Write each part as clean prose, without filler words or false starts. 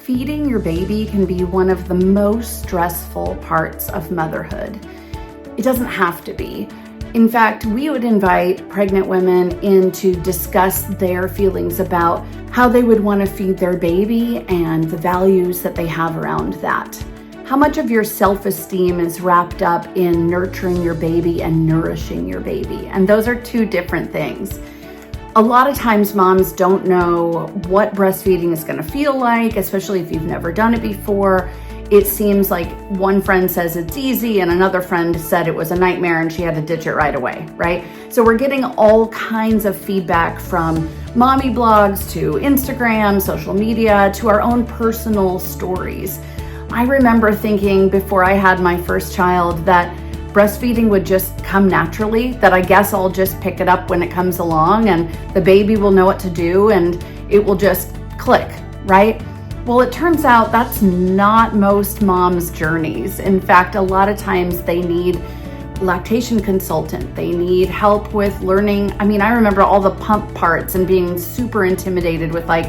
feeding your baby can be one of the most stressful parts of motherhood. It doesn't have to be. In fact, we would invite pregnant women in to discuss their feelings about how they would want to feed their baby and the values that they have around that. How much of your self-esteem is wrapped up in nurturing your baby and nourishing your baby? And those are two different things. A lot of times moms don't know what breastfeeding is going to feel like, especially if you've never done it before. It seems like one friend says it's easy and another friend said it was a nightmare and she had to ditch it right away, right? So we're getting all kinds of feedback from mommy blogs to Instagram, social media, to our own personal stories. I remember thinking before I had my first child that breastfeeding would just come naturally, that I guess I'll just pick it up when it comes along and the baby will know what to do and it will just click, right? Well, it turns out that's not most moms' journeys. In fact, a lot of times they need lactation consultant. They need help with learning. I mean, I remember all the pump parts and being super intimidated with like,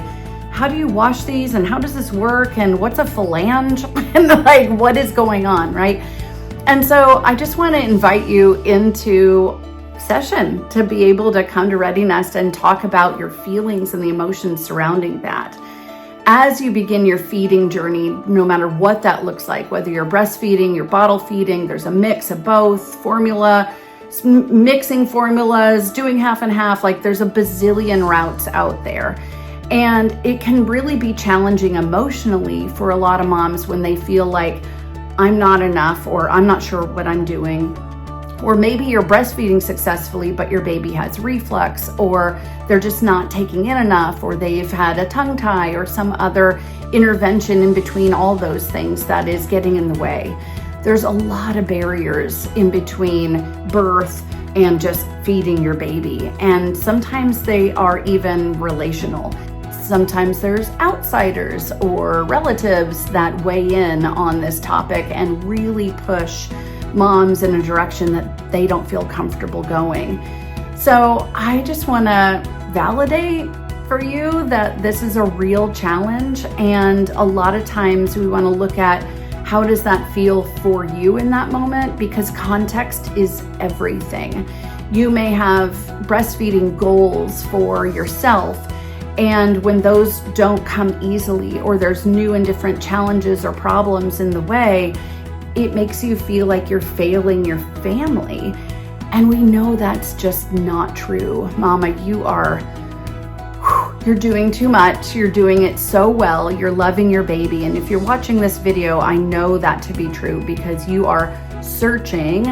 how do you wash these and how does this work and what's a phalange and like what is going on, right? And so I just want to invite you into session to be able to come to Ready Nest and talk about your feelings and the emotions surrounding that. As you begin your feeding journey, no matter what that looks like, whether you're breastfeeding, you're bottle feeding, there's a mix of both, formula, mixing formulas, doing half and half, like there's a bazillion routes out there. And it can really be challenging emotionally for a lot of moms when they feel like I'm not enough or I'm not sure what I'm doing. Or maybe you're breastfeeding successfully, but your baby has reflux, or they're just not taking in enough, or they've had a tongue tie or some other intervention in between all those things that is getting in the way. There's a lot of barriers in between birth and just feeding your baby. And sometimes they are even relational. Sometimes there's outsiders or relatives that weigh in on this topic and really push moms in a direction that they don't feel comfortable going. So I just want to validate for you that this is a real challenge, and a lot of times we want to look at how does that feel for you in that moment, because context is everything. You may have breastfeeding goals for yourself, and when those don't come easily, or there's new and different challenges or problems in the way, it makes you feel like you're failing your family. And we know that's just not true. Mama, you're doing too much. You're doing it so well. You're loving your baby. And if you're watching this video, I know that to be true because you are searching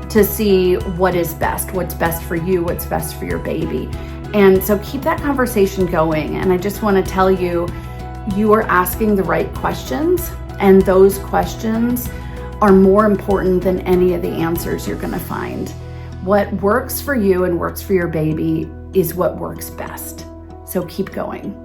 to see what is best, what's best for you, what's best for your baby. And so keep that conversation going. And I just want to tell you, you are asking the right questions, and those questions are more important than any of the answers you're going to find. What works for you and works for your baby is what works best. So keep going.